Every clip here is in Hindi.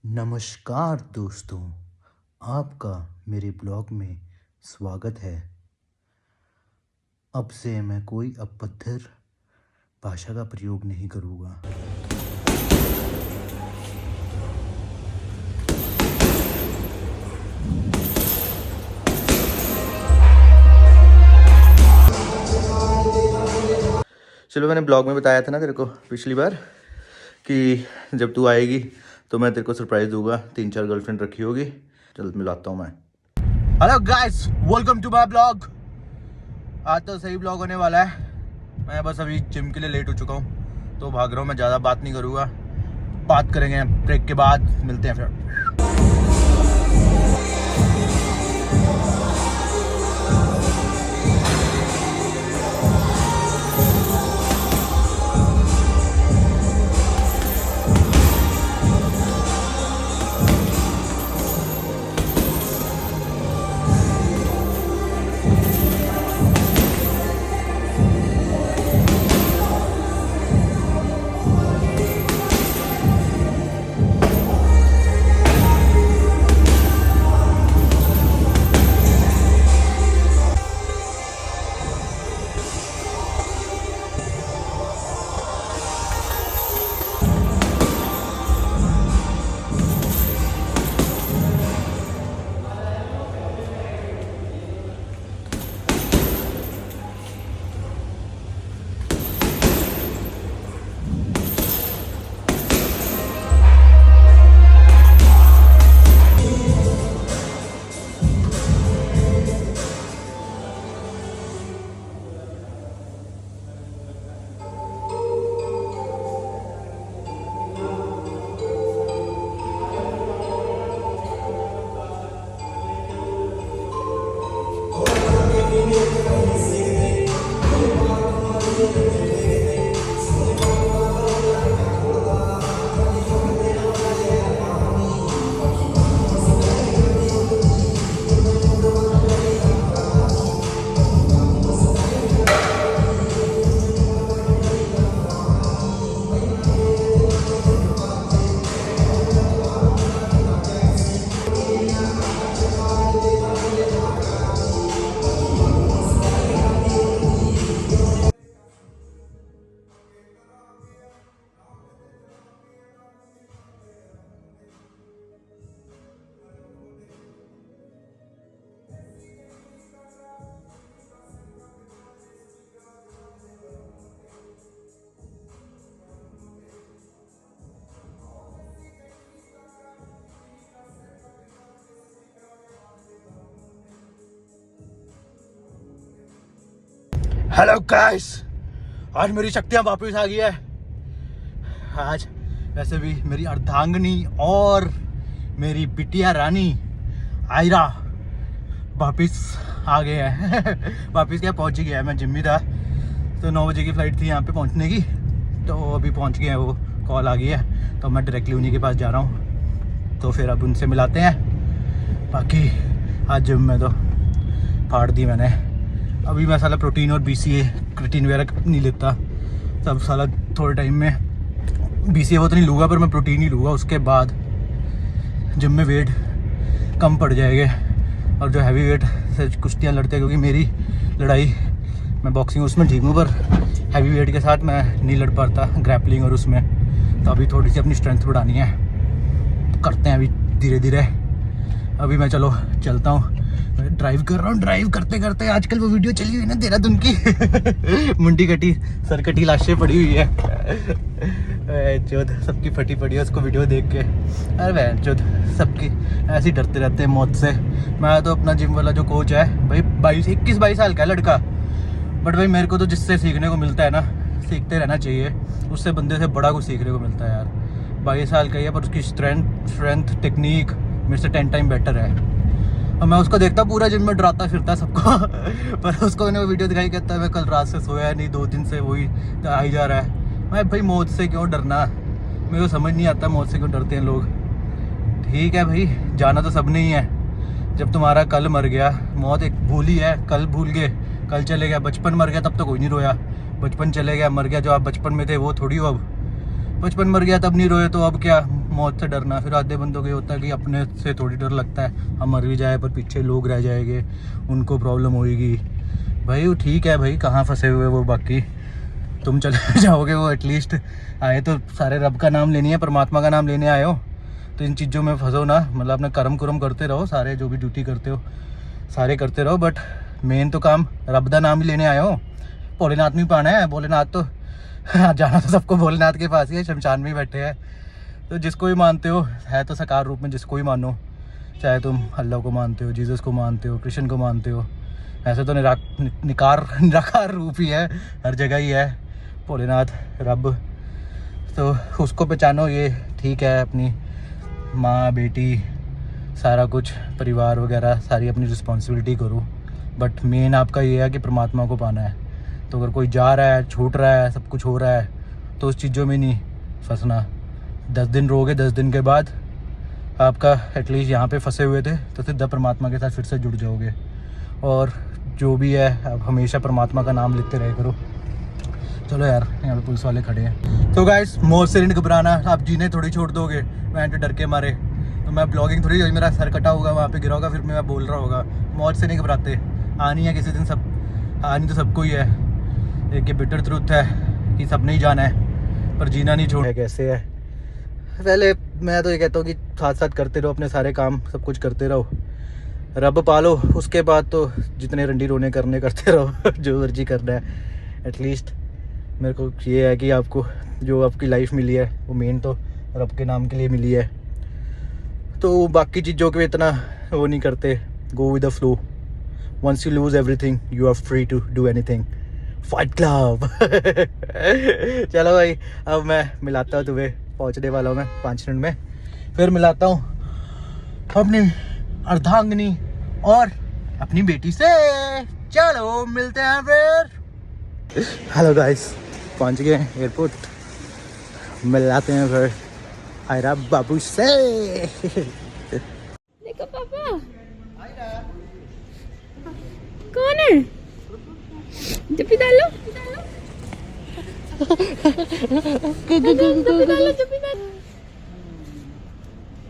नमस्कार दोस्तों, आपका मेरे ब्लॉग में स्वागत है। अब से मैं कोई अभद्र भाषा का प्रयोग नहीं करूँगा। चलो, मैंने ब्लॉग में बताया था ना तेरे को पिछली बार कि जब तू आएगी तो मैं तेरे को सरप्राइज़ दूंगा। 3-4 गर्लफ्रेंड रखी होगी। चल मिलाता हूँ मैं। Hello guys, welcome to my blog. आज तो सही ब्लॉग होने वाला है। मैं बस अभी जिम के लिए लेट हो चुका हूँ तो भाग रहा हूँ। मैं ज़्यादा बात नहीं करूँगा, बात करेंगे ब्रेक के बाद। मिलते हैं फिर। हेलो गाइस, आज मेरी शक्तियाँ वापस आ गई है। आज वैसे भी मेरी अर्धांगिनी और मेरी बिटिया रानी आयरा वापस आ गए हैं। वापस क्या, पहुंच ही गया है। मैं जिम में था तो 9 बजे की फ़्लाइट थी यहाँ पे पहुंचने की, तो अभी पहुंच गए हैं। वो कॉल आ गई है तो मैं डायरेक्टली उन्हीं के पास जा रहा हूँ। तो फिर अब उनसे मिलाते हैं। बाकी आज जिम में तो फाड़ दी मैंने। अभी मैं साला प्रोटीन और BCA क्रिएटिन वगैरह नहीं लेता। तब साला थोड़े टाइम में BCA वो तो नहीं लूँगा, पर मैं प्रोटीन ही लूँगा। उसके बाद जिम में वेट कम पड़ जाएगा। और जो हैवी वेट से कुश्तियाँ लड़ते हैं, क्योंकि मेरी लड़ाई, मैं बॉक्सिंग उसमें ठीक हूँ पर हैवी वेट के साथ मैं नहीं लड़ पाता, ग्रैपलिंग और उसमें। तो अभी थोड़ी सी अपनी स्ट्रेंथ बढ़ानी है, करते हैं अभी धीरे धीरे। अभी मैं चलो चलता हूँ, ड्राइव कर रहा हूँ। ड्राइव करते करते आजकल वो वीडियो चली हुई ना देहरादून की मुंडी कटी सर कटी लाशें पड़ी हुई है। जो सबकी फटी पड़ी है उसको वीडियो देख के। अरे वह जो सबकी ऐसे ही डरते रहते हैं मौत से। मैं तो अपना जिम वाला जो कोच है भाई, 21-22 साल का है लड़का, बट भाई मेरे को तो जिससे सीखने को मिलता है ना, सीखते रहना चाहिए। उससे बंदे से बड़ा कुछ सीखने को मिलता है यार। 22 साल का ही है पर उसकी स्ट्रेंथ टेक्निक मेरे से 10 टाइम बेटर है। और मैं उसको देखता पूरा जिम में डराता फिरता सबको पर उसको मैंने वो वीडियो दिखाई, कहता है मैं कल रात से सोया नहीं, 2 दिन से वही आई जा रहा है। मैं भाई मौत से क्यों डरना, मेरे को समझ नहीं आता मौत से क्यों डरते हैं लोग। ठीक है भाई, जाना तो सब नहीं है। जब तुम्हारा कल मर गया, मौत एक भूल ही है, कल भूल गए, कल चले गया। बचपन मर गया तब तो कोई नहीं रोया, बचपन चले गया मर गया। जो आप बचपन में थे वो थोड़ी हो अब। बचपन मर गया तब नहीं रोए तो अब क्या, मौत से डरना। फिर आधे बंदों को ये होता है कि अपने से थोड़ी डर लगता है, हम मर भी जाए पर पीछे लोग रह जाएंगे, उनको प्रॉब्लम होएगी। भाई वो ठीक है भाई, कहाँ फंसे हुए वो, बाकी तुम चले जाओगे, वो एटलीस्ट आए तो सारे रब का नाम लेनी है, परमात्मा का नाम लेने आए हो, तो इन चीज़ों में फंसो ना। मतलब अपना कर्म कुरम करते रहो, सारे जो भी ड्यूटी करते हो सारे करते रहो, बट मेन तो काम रब का नाम ही लेने आए हो। भोलेनाथ में पाना है, भोलेनाथ तो जाना तो सबको भोलेनाथ के पास ही है, शमशान में ही बैठे हैं। तो जिसको भी मानते हो, है तो साकार रूप में जिसको भी मानो, चाहे तुम अल्लाह को मानते हो, जीसस को मानते हो, कृष्ण को मानते हो, ऐसे तो निराकार रूप ही है, हर जगह ही है भोलेनाथ रब। तो उसको पहचानो, ये ठीक है। अपनी माँ बेटी सारा कुछ परिवार वगैरह सारी अपनी रिस्पॉन्सिबिलिटी करो, बट मेन आपका ये है कि परमात्मा को पाना है। तो अगर कोई जा रहा है, छूट रहा है, सब कुछ हो रहा है, तो उस चीज़ों में नहीं फंसना। 10 दिन रहोगे, 10 दिन के बाद आपका एटलीस्ट यहाँ पे फंसे हुए थे तो सीधा परमात्मा के साथ फिर से जुड़ जाओगे। और जो भी है आप हमेशा परमात्मा का नाम लेते रहे करो। चलो यार, यहाँ पे पुलिस वाले खड़े हैं। तो गाइस, मौत से नहीं घबराना, आप जीने थोड़ी छोड़ दोगे मैं तो डर के मारे। तो मैं ब्लॉगिंग थोड़ी, मेरा सर कटा होगा, वहाँ पे गिरा होगा, फिर मैं बोल रहा होगा। मौत से नहीं घबराते, आनी है किसी दिन, सब आनी तो सबको ही है। एक ये बिटर ट्रुथ है कि सब नहीं जाना है, पर जीना नहीं छोड़। कैसे है पहले, मैं तो ये कहता हूँ कि साथ साथ करते रहो अपने सारे काम, सब कुछ करते रहो, रब पालो। उसके बाद तो जितने रंडी रोने करने करते रहो जो मर्जी करना है। एटलीस्ट मेरे को ये है कि आपको जो आपकी लाइफ मिली है वो मेन तो रब के नाम के लिए मिली है। तो बाकी चीज़ों के इतना वो नहीं करते, go with the flow. Once you lose everything you are free to do anything. Fight club चलो भाई, अब मैं मिलाता हूँ तुम्हें, पहुँचने वाला हूँ मैं 5 मिनट में, फिर मिलाता हूँ अपनी अर्धांगिनी और अपनी बेटी से। चलो मिलते हैं फिर। हेलो गाइस, पहुंच गए एयरपोर्ट, मिलाते हैं फिर आयरा बाबू से। देखो पापा कौन है, जप्पी डालो जप्पी डालो जप्पी डालो,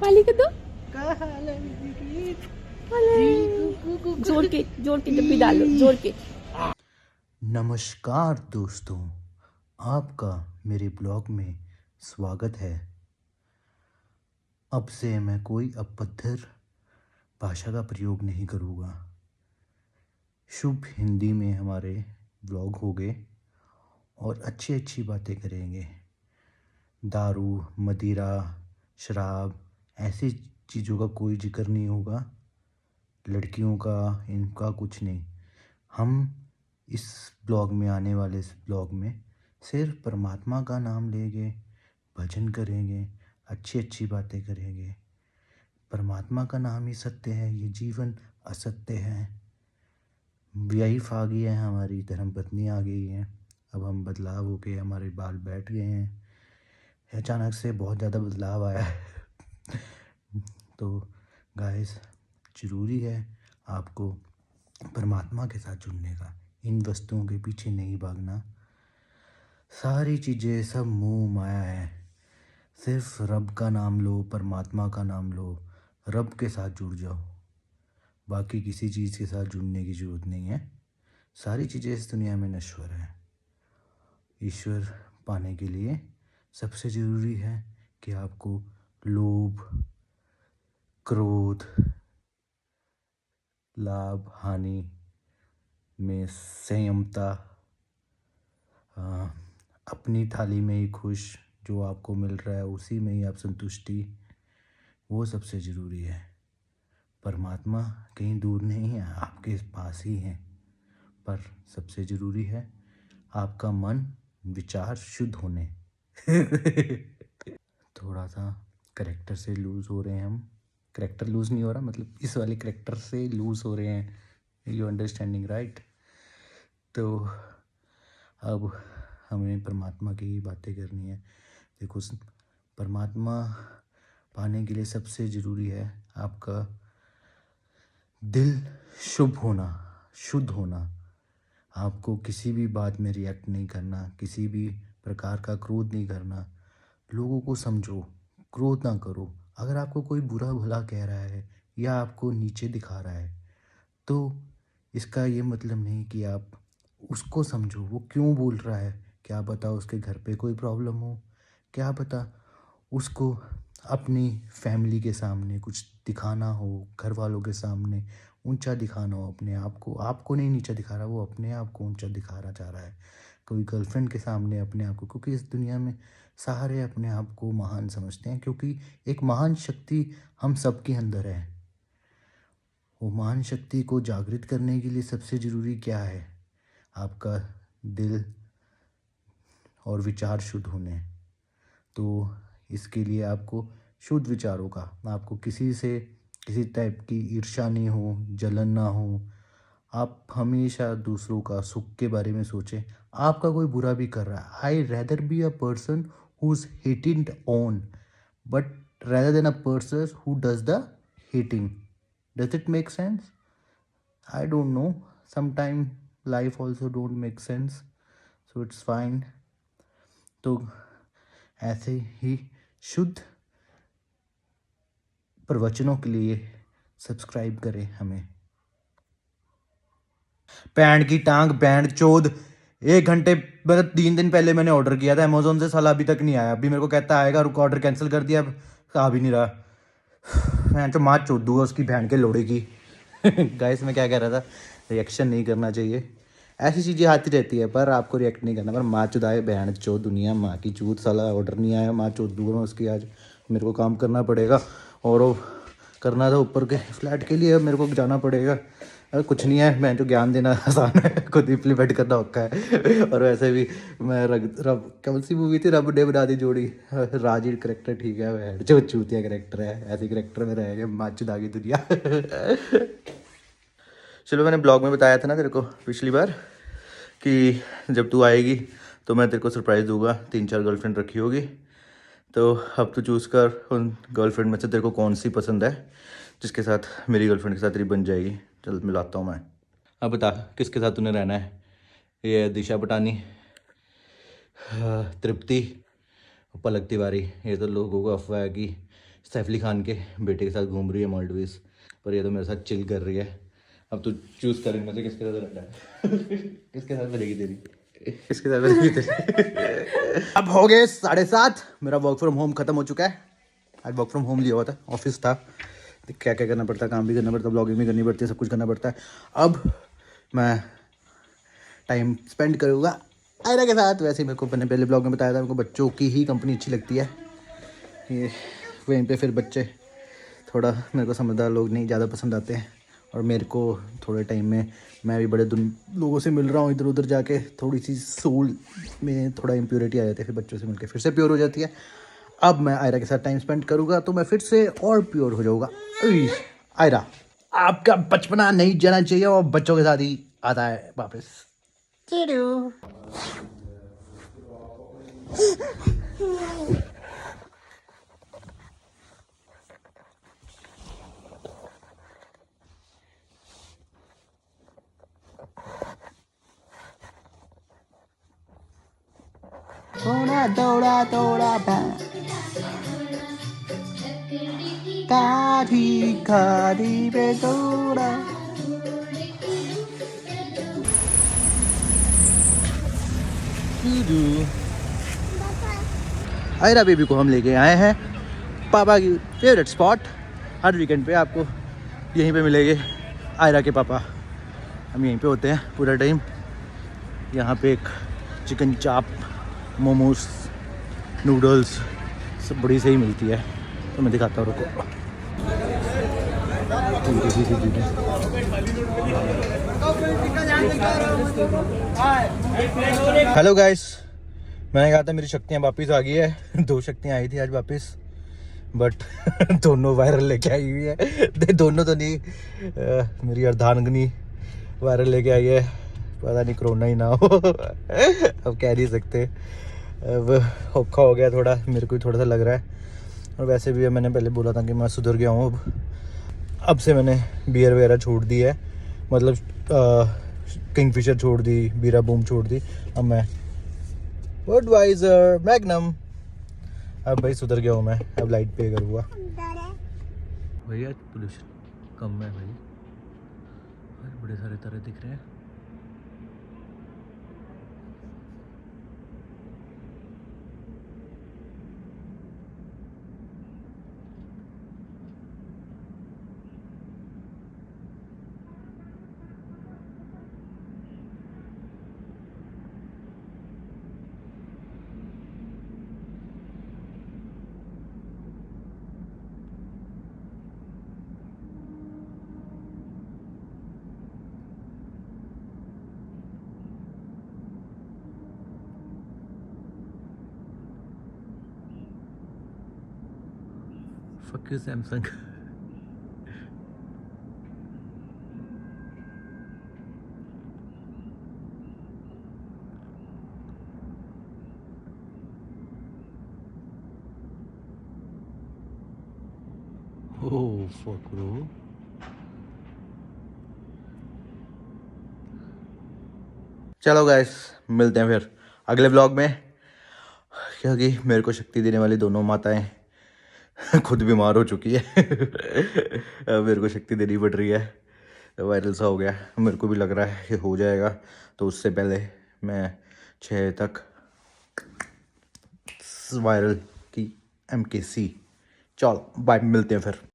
पाली कर दो, जोर के जप्पी डालो, जोर के। नमस्कार दोस्तों, आपका मेरे ब्लॉग में स्वागत है। अब से मैं कोई अभद्र भाषा का प्रयोग नहीं करूँगा। शुभ हिंदी में हमारे ब्लॉग होंगे और अच्छी अच्छी बातें करेंगे। दारू, मदिरा, शराब, ऐसी चीज़ों का कोई जिक्र नहीं होगा, लड़कियों का, इनका कुछ नहीं। हम इस ब्लॉग में, आने वाले इस ब्लॉग में सिर्फ परमात्मा का नाम लेंगे, भजन करेंगे, अच्छी अच्छी बातें करेंगे। परमात्मा का नाम ही सत्य है, ये जीवन असत्य है। वाइफ आ गई है, हमारी धर्मपत्नी आ गई है, अब हम बदलाव हो गए, हमारे बाल बैठ गए हैं, अचानक से बहुत ज़्यादा बदलाव आया है तो गाइस, ज़रूरी है आपको परमात्मा के साथ जुड़ने का, इन वस्तुओं के पीछे नहीं भागना। सारी चीज़ें सब मोह माया है, सिर्फ रब का नाम लो, परमात्मा का नाम लो, रब के साथ जुड़ जाओ। बाकी किसी चीज़ के साथ जुड़ने की ज़रूरत नहीं है। सारी चीज़ें इस दुनिया में नश्वर हैं। ईश्वर पाने के लिए सबसे ज़रूरी है कि आपको लोभ, क्रोध, लाभ, हानि में संयमता, अपनी थाली में ही खुश, जो आपको मिल रहा है उसी में ही आप संतुष्टि, वो सबसे ज़रूरी है। परमात्मा कहीं दूर नहीं है, आपके पास ही है, पर सबसे ज़रूरी है आपका मन, विचार शुद्ध होने थोड़ा सा करेक्टर से लूज़ हो रहे हैं हम। करेक्टर लूज़ नहीं हो रहा, मतलब इस वाले करेक्टर से लूज़ हो रहे हैं, यू अंडरस्टैंडिंग राइट। तो अब हमें परमात्मा की ही बातें करनी है। देखो, परमात्मा पाने के लिए सबसे ज़रूरी है आपका दिल शुभ होना, शुद्ध होना। आपको किसी भी बात में रिएक्ट नहीं करना, किसी भी प्रकार का क्रोध नहीं करना। लोगों को समझो, क्रोध ना करो। अगर आपको कोई बुरा भला कह रहा है या आपको नीचे दिखा रहा है, तो इसका ये मतलब नहीं कि आप उसको समझो वो क्यों बोल रहा है। क्या पता उसके घर पे कोई प्रॉब्लम हो, क्या पता उसको अपनी फैमिली के सामने कुछ दिखाना हो, घर वालों के सामने ऊंचा दिखाना हो अपने आप को। आपको नहीं नीचा दिखा रहा, वो अपने आप को ऊंचा दिखाना चाह रहा है। कोई गर्लफ्रेंड के सामने अपने आप को, क्योंकि इस दुनिया में सारे अपने आप को महान समझते हैं, क्योंकि एक महान शक्ति हम सबके अंदर है। वो महान शक्ति को जागृत करने के लिए सबसे ज़रूरी क्या है? आपका दिल और विचार शुद्ध होने। तो इसके लिए आपको शुद्ध विचारों का, आपको किसी से किसी टाइप की ईर्ष्या नहीं हो, जलन ना हो। आप हमेशा दूसरों का सुख के बारे में सोचें। आपका कोई बुरा भी कर रहा है, आई rather be a person who is hating on but rather than a person who does the hating. Does it make sense? I don't know, sometime life also don't make sense, so it's fine. तो ऐसे ही शुद्ध प्रवचनों के लिए सब्सक्राइब करें हमें। पैंट की टांग बैंड चोद, 1 घंटे मतलब 3 दिन पहले मैंने ऑर्डर किया था अमेजोन से, साला अभी तक नहीं आया। अभी मेरे को कहता आएगा, रुको ऑर्डर कैंसिल कर दिया, अब आ भी नहीं रहा। मैं तो माँ चोद दूंगा उसकी बहन के लोड़े की। गाइस मैं क्या कह रहा था, रिएक्शन नहीं करना चाहिए, ऐसी चीज़ें आती रहती है पर आपको रिएक्ट नहीं करना। पर माँ चुदाए बहन चो दुनिया माँ की चूत, साला ऑर्डर नहीं आया, माँ चोद दूंगा मैं उसकी। आज मेरे को काम करना पड़ेगा और वो करना था ऊपर के फ्लैट के लिए, अब मेरे को जाना पड़ेगा। अरे कुछ नहीं है, मैं जो ज्ञान देना आसान है, खुद इम्प्लीमेंट करना औखा है। और वैसे भी मैं रब कौन सी मूवी थी, रब ने बना दी जोड़ी, राजीव करेक्टर ठीक है, वह जो चूतिया करेक्टर है, ऐसे करेक्टर में रहेगा माँ चुदा की दुनिया। चलो, मैंने ब्लॉग में बताया था ना तेरे को पिछली बार कि जब तू आएगी तो मैं तेरे को सरप्राइज़ दूंगा। 3-4 गर्लफ्रेंड रखी होगी, तो अब तू चूज़ कर उन गर्लफ्रेंड में से तेरे को कौन सी पसंद है, जिसके साथ मेरी गर्लफ्रेंड के साथ तेरी बन जाएगी। चल मिलाता हूँ मैं। अब बता किसके साथ तूने रहना है? ये दिशा पटानी, तृप्ति, पलक तिवारी। ये तो लोगों को अफवाह है कि सैफ अली खान के बेटे के साथ घूम रही है मालदीव्स, पर ये तो मेरे साथ चिल कर रही है। अब तू चूज़ कर इनमें से किसके साथ रहना है। किसके साथ मिलेगी तेरी, किसके साथ मिलेगी तेरी। अब हो गए 7:30, मेरा वर्क फ्रॉम होम ख़त्म हो चुका है। आज वर्क फ्रॉम होम लिया हुआ था, ऑफिस था, क्या क्या करना पड़ता है, काम भी करना पड़ता है, ब्लॉगिंग भी करनी पड़ती है, सब कुछ करना पड़ता है। अब मैं टाइम स्पेंड करूँगा आयरा के साथ। वैसे ही मेरे को मैंने पहले ब्लॉग में बताया था, मेरे को बच्चों की ही कंपनी अच्छी लगती है। ये वहीं पे फिर बच्चे थोड़ा मेरे को समझदार लोग नहीं ज़्यादा पसंद आते हैं, और मेरे को थोड़े टाइम में मैं भी बड़े लोगों से मिल रहा हूँ इधर उधर जाके, थोड़ी सी सोल में थोड़ा इम्प्योरिटी आ जाती है, फिर बच्चों से मिलकर फिर से प्योर हो जाती है। अब मैं आयरा के साथ टाइम स्पेंड करूँगा तो मैं फिर से और प्योर हो जाऊँगा। आयरा, आपका बचपना नहीं जाना चाहिए और बच्चों के साथ ही आता है वापस। थोड़ा दौड़ा दौड़ा काधी काधी पे दौड़ा। आयरा बेबी को हम लेके आए हैं पापा की फेवरेट स्पॉट। हर वीकेंड पे आपको यहीं पे मिलेंगे आयरा के पापा। हम यहीं पे होते हैं पूरा टाइम। यहाँ पे एक चिकन चाप, मोमोज, नूडल्स सब बड़ी सही मिलती है, तो मैं दिखाता हूँ रुको। हेलो गाइस, मैंने कहा था मेरी शक्तियाँ वापस आ गई है। 2 शक्तियाँ आई थी आज वापस, बट दोनों वायरल लेके आई हुई है। दोनों तो नहीं, मेरी अर्धांगिनी वायरल लेके आई है। पता नहीं कोरोना ही ना हो, अब कह नहीं सकते। अब औखा हो गया थोड़ा, मेरे को थोड़ा सा लग रहा है। और वैसे भी मैंने पहले बोला था कि मैं सुधर गया हूँ। अब से मैंने बियर वगैरह छोड़ दी है, मतलब किंगफिशर छोड़ दी, बीरा बूम छोड़ दी। अब मैं बडवाइजर, मैग्नम अब भाई सुधर गया हूँ मैं, अब लाइट पे करूँगा भैया। पोल्यूशन कम है भाई, बड़े सारे तारे दिख रहे हैं। Fuck you, Samsung. Oh, fuck bro. चलो गाइस, मिलते हैं फिर अगले व्लॉग में, क्योंकि मेरे को शक्ति देने वाली दोनों माताएं खुद बीमार हो चुकी है। अब मेरे को शक्ति देनी पड़ रही है, वायरल सा हो गया, मेरे को भी लग रहा है कि हो जाएगा, तो उससे पहले मैं 6 तक वायरल की MKC। चलो बाय, मिलते हैं फिर।